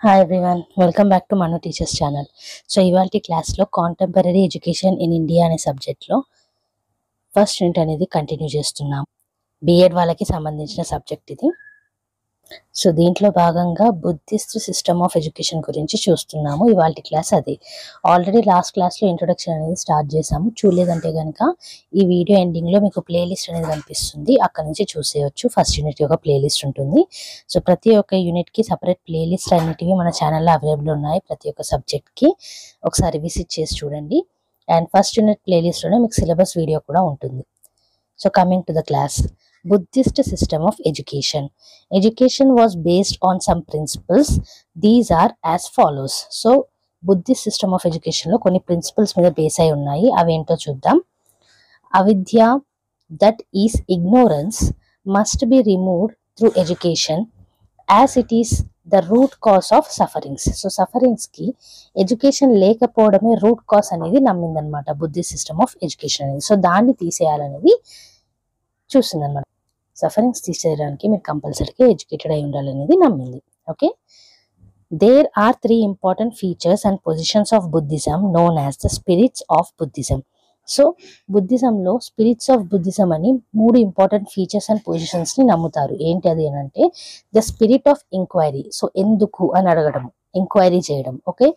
Hi everyone, welcome back to Manu Teachers channel. So ఇవాల్టి class లో contemporary education in India అనే subject లో first unit అనేది continue చేస్తున్నాం. బిఎడ్ వాళ్ళకి సంబంధించిన సబ్జెక్ట్ ఇది. సో దీంట్లో భాగంగా బుద్ధిస్ట్ సిస్టమ్ ఆఫ్ ఎడ్యుకేషన్ గురించి చూస్తున్నాము. ఇవాల్టి క్లాస్ అది. ఆల్రెడీ లాస్ట్ క్లాస్లో ఇంట్రొడక్షన్ అనేది స్టార్ట్ చేసాము. చూడలేదంటే కనుక ఈ వీడియో ఎండింగ్లో మీకు ప్లేలిస్ట్ అనేది కనిపిస్తుంది, అక్కడ నుంచి చూసేయచ్చు. ఫస్ట్ యూనిట్ యొక్క ప్లేలిస్ట్ ఉంటుంది. సో ప్రతి ఒక్క యూనిట్కి సపరేట్ ప్లేలిస్ట్ అనేటివి మన ఛానల్లో అవైలబుల్ ఉన్నాయి. ప్రతి ఒక్క సబ్జెక్ట్కి ఒకసారి విజిట్ చేసి చూడండి. అండ్ ఫస్ట్ యూనిట్ ప్లేలిస్ట్లోనే మీకు సిలబస్ వీడియో కూడా ఉంటుంది. So coming to the class. Buddhist system of education. Education was based on some principles. These are as follows. So Buddhist system of education లో కొన్ని ప్రిన్సిపల్స్ మీద base అయి ఉన్నాయి. అవి ఏంటో చూద్దాం. అవిద్య, that is ignorance, must be removed through education as it is the root cause of sufferings. So sufferings కి ఎడ్యుకేషన్ లేకపోవడమే రూట్ కాజ్ అనేది నమ్మిందనమాట బుద్ధిస్ట్ సిస్టమ్ ఆఫ్ ఎడ్యుకేషన్ అనేది. సో దాన్ని తీసేయాలనేది చూస్తుందన్నమాట. సఫరింగ్స్ తీసేయడానికి మీరు కంపల్సరీగా ఎడ్యుకేటెడ్ అయి ఉండాలనేది నమ్మింది. Okay, there are 3 important features and positions of Buddhism known as the spirits of Buddhism. So బుద్ధిజంలో స్పిరిట్స్ ఆఫ్ బుద్ధిజం అని 3 ఇంపార్టెంట్ ఫీచర్స్ అండ్ పొజిషన్స్ ని నమ్ముతారు. ఏంటి అది అంటే the spirit of enquiry. So ఎందుకు అని అడగడం, ఎంక్వైరీ చేయడం. Okay,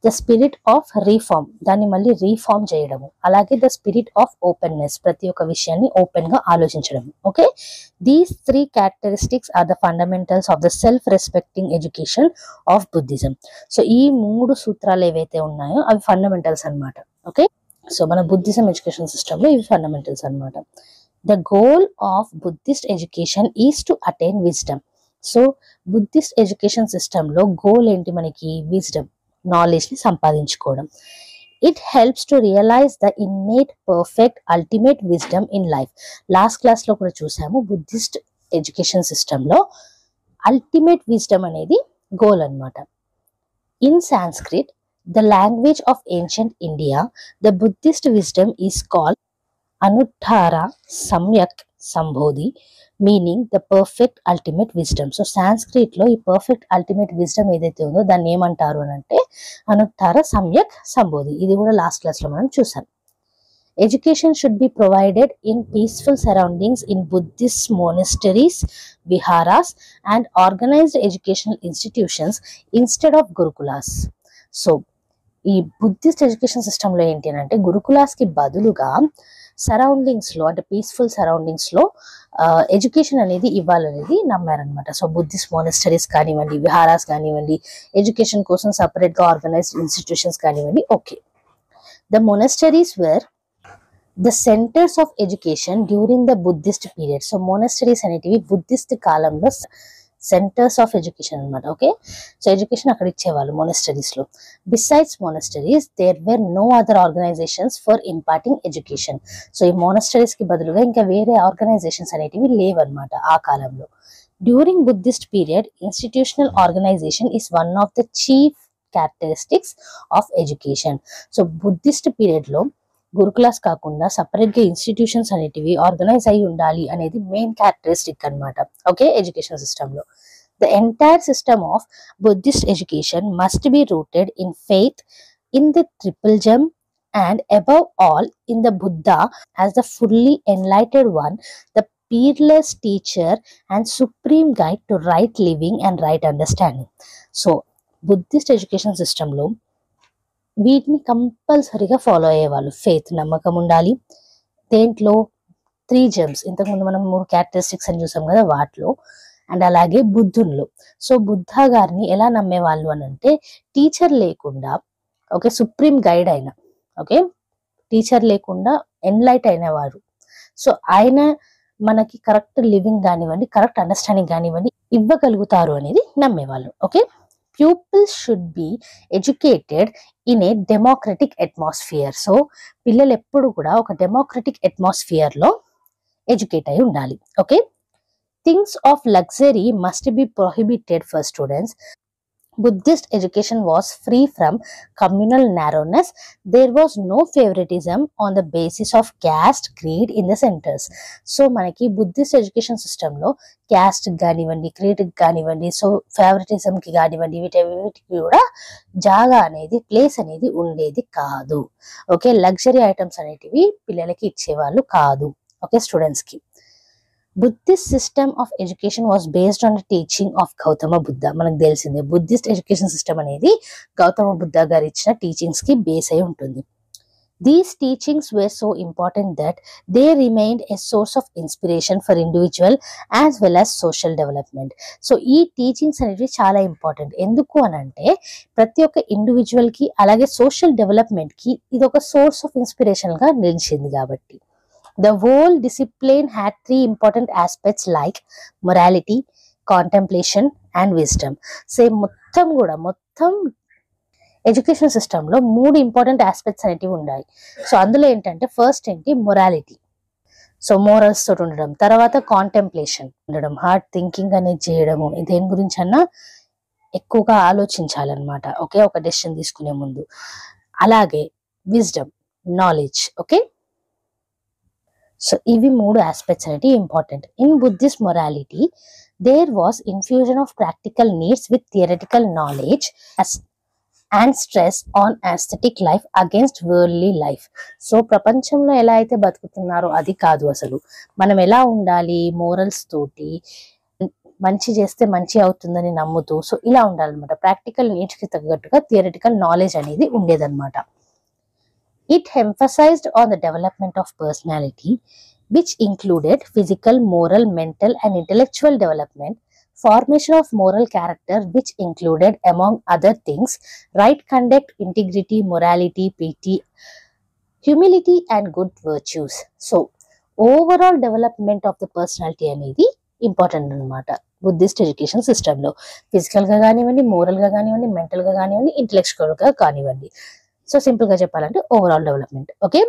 the spirit of reform, దాన్ని మళ్ళీ రీఫార్మ్ చేయడము. అలాగే ద స్పిరిట్ ఆఫ్ ఓపెన్నెస్, ప్రతి ఒక్క విషయాన్ని ఓపెన్ గా ఆలోచించడం. Okay, these 3 characteristics are the fundamentals of the self respecting education of Buddhism. So ఈ 3 సూత్రాలు ఏవైతే ఉన్నాయో అవి ఫండమెంటల్స్ అన్నమాట. ఓకే, సో మన బుద్ధిజం ఎడ్యుకేషన్ సిస్టమ్ లో ఇవి ఫండమెంటల్స్ అన్నమాట. The goal of Buddhist education is to attain wisdom. So Buddhist education సిస్టంలో గోల్ ఏంటి మనకి? విజ్డమ్, నాలెడ్జ్ ని సంపాదించుకోవడం. It helps to realise the innate perfect ultimate wisdom in life. Last class లో కూడా చూసాము, బుద్ధిస్ట్ ఎడ్యుకేషన్ సిస్టంలో అల్టిమేట్ విజ్డమ్ అనేది గోల్ అన్నమాట. In Sanskrit, the language of ancient India, the Buddhist wisdom is called Anuttara Samyak Sambodhi, meaning the perfect ultimate wisdom. So Sanskrit లో ఈ perfect ultimate wisdom ఏదైతే ఉందో దాన్ని ఏమంటారు అని అంటే అనుట్ఠార సమ్యక్ సంబోధి. ఇది కూడా లాస్ట్ క్లాస్ లో మనం చూసాం. Education should be provided in peaceful surroundings in Buddhist monasteries, viharas and organised educational institutions instead of gurukulas. So ఈ బుద్ధిస్ట్ ఎడ్యుకేషన్ సిస్టమ్ లో ఏంటి అంటే గురుకులాస్ కి బదులుగా సరౌండింగ్స్ లో, అంటే పీస్ఫుల్ సరౌండింగ్స్ లో ఎడ్యుకేషన్ అనేది ఇవ్వాలనేది నమ్మారనమాట. సో బుద్ధిస్ట్ మోనెస్టరీస్ కానివ్వండి, విహారాస్ కానివ్వండి, ఎడ్యుకేషన్ కోసం సపరేట్ గా ఆర్గనైజ్డ్ ఇన్స్టిట్యూషన్స్ కానివ్వండి. Okay, the monasteries were the centres of education during the Buddhist period. So monasteries అనేటివి బుద్ధిస్ట్ కాలంలో సెంటర్స్ ఆఫ్ ఎడ్యుకేషన్ అనమాట. ఓకే, సో ఎడ్యుకేషన్ అక్కడ ఇచ్చేవాళ్ళు మొనెస్టరీస్ లో. Besides monasteries there were no other organisations for imparting education. So ఈ monasteries కి బదులుగా ఇంకా వేరే ఆర్గనైజేషన్స్ అనేటివి లేవన్నమాట ఆ కాలంలో. During Buddhist period, institutional organisation is one of the chief characteristics of education. So Buddhist period లో గురుకులాస్ కాకుండా సపరేట్ గా ఇన్స్టిట్యూషన్స్ అనేటివి ఆర్గనైజ్ అయి ఉండాలి అనేది మెయిన్ క్యారెక్టరిస్టిక్ అన్నమాట. ఓకే, ఎడ్యుకేషన్ సిస్టమ్ లో the entire system of Buddhist education must be rooted in faith in the triple gem and above all in the Buddha as the fully enlightened one, the peerless teacher and supreme guide to right living and right understanding. So Buddhist education system లో వీటిని కంపల్సరీగా follow అయ్యేవాళ్ళు. Faith, నమ్మకం ఉండాలి. దేంట్లో? 3 Gems, ఇంతకుముందు మనం 3 characteristics అని చూసాం కదా వాటిలో. అండ్ అలాగే బుద్ధుల్లో. సో బుద్ధ గారిని ఎలా నమ్మేవాళ్ళు అని అంటే టీచర్ లేకుండా, ఓకే, సుప్రీం గైడ్ అయిన, ఓకే, టీచర్ లేకుండా ఎన్లైట్ అయిన వారు. సో ఆయన మనకి కరెక్ట్ లివింగ్ కానివ్వండి, కరెక్ట్ అండర్స్టాండింగ్ కానివ్వండి ఇవ్వగలుగుతారు అనేది నమ్మేవాళ్ళు. Okay, pupils should be educated in a democratic atmosphere. So పిల్లలు ఎప్పుడు కూడా ఒక డెమోక్రటిక్ అట్మాస్ఫియర్ లో ఎడ్యుకేట్ అయి ఉండాలి. Okay, things of luxury must be prohibited for students. Buddhist education was free from communal narrowness. There was no favoritism on the basis of caste, creed in the centers. So మనకి Buddhist education సిస్టంలో caste కానివ్వండి, creed కానివ్వండి, so ఫేవరెటిజంకి కానివ్వండి, వీటికి కూడా జాగా అనేది, place అనేది ఉండేది కాదు. ఓకే, లగ్జరీ ఐటమ్స్ అనేటివి పిల్లలకి ఇచ్చేవాళ్ళు కాదు. ఓకే, స్టూడెంట్స్కి. Buddhist system of education was based on the teaching of Gautama Buddha. మనకు తెలిసిందే బుద్ధిస్ట్ ఎడ్యుకేషన్ సిస్టమ్ అనేది గౌతమ బుద్ధ గారు ఇచ్చిన టీచింగ్స్ కి బేస్ అయి ఉంటుంది. These teachings were so important that they remained a source of inspiration for individual as well as social development. So ఈ teachings అనేవి చాలా ఇంపార్టెంట్. ఎందుకు అని అంటే ప్రతి ఒక్క ఇండివిజువల్ కి అలాగే సోషల్ డెవలప్మెంట్ కి ఇది ఒక సోర్స్ ఆఫ్ ఇన్స్పిరేషన్ గా నిలిచింది కాబట్టి. The whole discipline had three important aspects like morality, contemplation and wisdom. So మొత్తం ఎడ్యుకేషన్ సిస్టంలో 3 ఇంపార్టెంట్ ఆస్పెక్ట్స్ అనేటివి ఉన్నాయి. సో అందులో ఏంటంటే ఫస్ట్ ఏంటి, మొరాలిటీ. సో మోరల్స్ తోటి ఉండడం, తర్వాత కాంటెంప్లేషన్ ఉండడం, హార్డ్ థింకింగ్ అనేది చేయడము, దేని గురించి అన్నా ఎక్కువగా ఆలోచించాలన్నమాట. ఓకే, ఒక డెసిషన్ తీసుకునే ముందు. అలాగే విజ్డమ్, నాలెడ్జ్. ఓకే, సో ఇవి 3 ఆస్పెక్ట్స్ అనేవి important. In Buddhist morality there was infusion of practical needs with theoretical knowledge and stress on aesthetic life against worldly life. So ప్రపంచంలో ఎలా అయితే బతుకుతున్నారో అది కాదు, అసలు మనం ఎలా ఉండాలి, మోరల్స్ తోటి మంచి చేస్తే మంచి అవుతుందని నమ్ముతూ, సో ఇలా ఉండాలన్నమాట. ప్రాక్టికల్ నీడ్స్ కి తగ్గట్టుగా థియరటికల్ నాలెడ్జ్ అనేది ఉండేదన్నమాట. It emphasized on the development of personality, which included physical, moral, mental, and intellectual development, formation of moral character, which included, among other things, right conduct, integrity, morality, piety, humility, and good virtues. So, overall development of the personality అనేది important అనమాట Buddhist education సిస్టంలో. Physical గా కానివ్వండి, moral గా కానివ్వండి, mental గా కానివ్వండి, intellectual గా కానివ్వండి. సో సింపుల్ గా చెప్పాలంటే ఓవరాల్ డెవలప్మెంట్. ఓకే,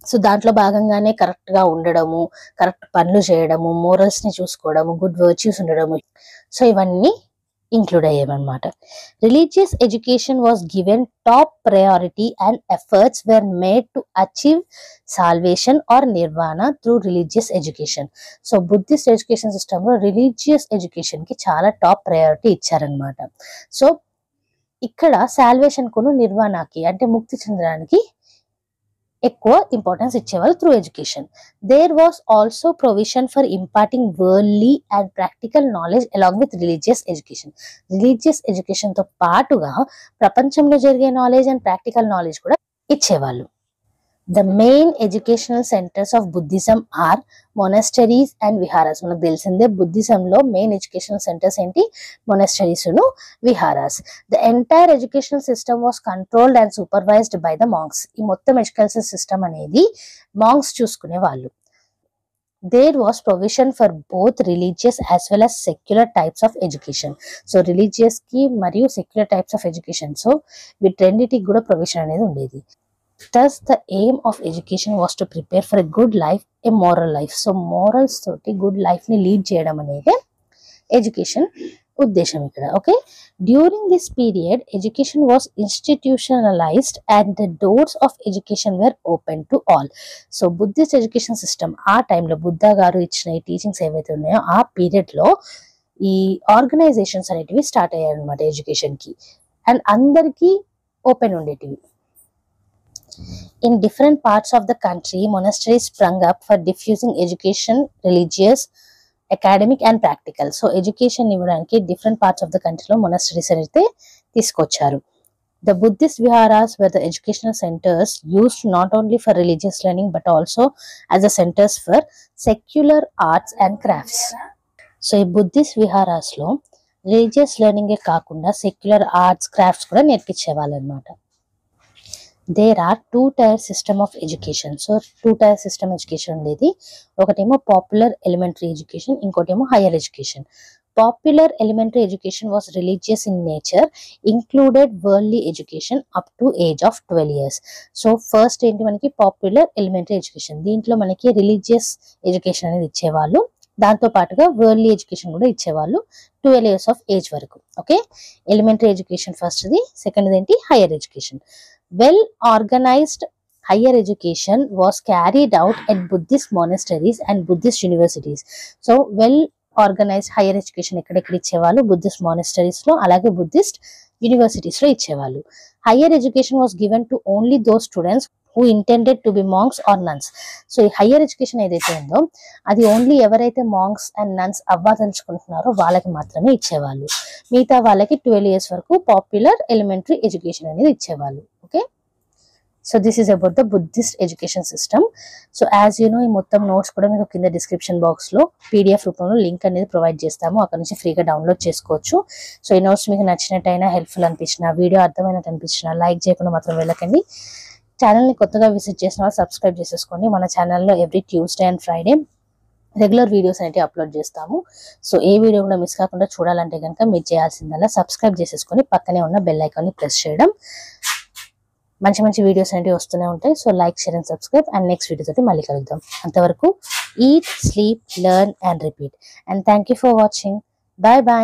సో దాంట్లో భాగంగానే కరెక్ట్ గా ఉండడము, కరెక్ట్ పనులు చేయడము, మోరల్స్ ని చూసుకోవడము, గుడ్ వర్చ్యూస్ ఉండడము, సో ఇవన్నీ ఇంక్లూడ్ అయ్యేవన్నమాట. Religious education was given top priority and efforts were made to achieve salvation or nirvana through religious education. So Buddhist education సిస్టంలో రిలీజియస్ ఎడ్యుకేషన్ కి చాలా టాప్ ప్రయారిటీ ఇచ్చారనమాట. సో ఇక్కడ సాల్వేషన్ కును నిర్వాణకి అంటే ముక్తి చెందడానికి ఎక్కువ ఇంపార్టెన్స్ ఇచ్చేవాళ్ళు through education. There was also provision for imparting worldly and practical knowledge along with religious education. Religious education తో పాటుగా ప్రపంచంలో జరిగే నాలెడ్జ్ అండ్ ప్రాక్టికల్ నాలెడ్జ్ కూడా ఇచ్చేవాళ్ళు. The main educational centers of Buddhism are monasteries and viharas. మనకు తెలిసిందే బుద్ధిజంలో main educational centres ఏంటి, monasteries ను viharas. The entire educational system was controlled and supervised by the monks. ఈ మొత్తం ఎడ్యుకేషన్ సిస్టమ్ అనేది monks చూసుకునే వాళ్ళు. There was provision for both religious as well as secular types of education. So religious కి మరియు secular types of education. So వీటన్నిటికి కూడా provision అనేది ఉండేది. Thus, the aim of education was to prepare for a good life, a moral life. So, morals తోటి good life ని lead చేయడం అనేది ఎడ్యుకేషన్ ఉద్దేశం ఇక్కడ. Okay, during this period education was institutionalised and the doors of education were open to all. So Buddhist education system ఆ టైంలో బుద్ధ గారు ఇచ్చిన ఈ టీచింగ్స్ ఏవైతే ఉన్నాయో ఆ పీరియడ్ లో ఈ ఆర్గనైజేషన్స్ అనేటివి స్టార్ట్ అయ్యాయి అనమాట ఎడ్యుకేషన్ కి, అండ్ అందరికీ ఓపెన్ ఉండేటివి. In different parts of the country, monasteries sprung up for diffusing education, religious, academic and practical. So education ఇవ్వడానికి different parts of the country లో monasteries అయితే తీసుకొచ్చారు. The Buddhist viharas were the educational centers used not only for religious learning but also as the centers for secular arts and crafts. So ఈ Buddhist viharas లో religious learning కాకుండా secular arts, crafts కూడా నేర్పించేవాళ్ళు అనమాట. There are two-tier system of education. So two-tier system education ఉండేది. ఒకటేమో popular elementary education, ఇంకోటేమో higher education. Popular elementary education was religious in nature, included worldly education up to age of 12 years. So first ఏంటి మనకి popular elementary education, దీంట్లో మనకి religious education అనేది ఇచ్చేవాళ్ళు. దాంతో పాటుగా వరల్డ్ ఎడ్యుకేషన్ కూడా ఇచ్చేవాళ్ళు 12 years ఆఫ్ ఏజ్ వరకు. ఓకే, ఎలిమెంటరీ ఎడ్యుకేషన్ ఫస్ట్ది, సెకండ్ ఏంటి higher education. Well organised higher education was carried out at Buddhist monasteries and Buddhist universities. So well organised higher education ఎక్కడెక్కడ ఇచ్చేవాళ్ళు? బుద్ధిస్ట్ మానెస్టరీస్ లో, అలాగే బుద్ధిస్ట్ యూనివర్సిటీస్ లో ఇచ్చేవాళ్ళు. Hire education was given to only those students who intended to be monks or nuns. So ఈ higher education ఏదైతే ఉందో అది ఓన్లీ ఎవరైతే మాంక్స్ అండ్ నన్స్ అవ్వాదలుచుకుంటున్నారో వాళ్ళకి మాత్రమే ఇచ్చేవాళ్ళు. మిగతా వాళ్ళకి 12 years వరకు పాపులర్ ఎలిమెంటరీ ఎడ్యుకేషన్ అనేది ఇచ్చేవాళ్ళు. Okay, so this is about the Buddhist education system. So as you know, ఈ మొత్తం నోట్స్ కూడా మీకు కింద డిస్క్రిప్షన్ బాక్స్ లో PDF రూపంలో లింక్ అనేది ప్రొవైడ్ చేస్తాము, అక్కడ నుంచి ఫ్రీగా డౌన్లోడ్ చేసుకోవచ్చు. సో ఈ నోట్స్ మీకు నచ్చినట్టయినా, హెల్ప్ఫుల్ అనిపించినా, వీడియో అర్థమైనట్టు అనిపించినా లైక్ చేయకుండా మాత్రం వెళ్ళకండి. ఛానల్ని కొత్తగా విజిట్ చేసిన వాళ్ళు సబ్స్క్రైబ్ చేసేసుకోండి. మన ఛానల్లో every Tuesday and Friday regular videos అనేవి అప్లోడ్ చేస్తాము. సో ఏ వీడియో కూడా మిస్ కాకుండా చూడాలంటే కనుక మీరు చేయాల్సిందల్లా సబ్స్క్రైబ్ చేసేసుకొని పక్కనే ఉన్న బెల్ ఐకాన్ని ప్రెస్ చేయడం. మంచి మంచి వీడియోస్ అనేవి వస్తూనే ఉంటాయి. So like, share and subscribe. And next video తోటి మళ్ళీ కలుద్దాం. అంతవరకు eat, sleep, learn and repeat. And thank you for watching. Bye bye.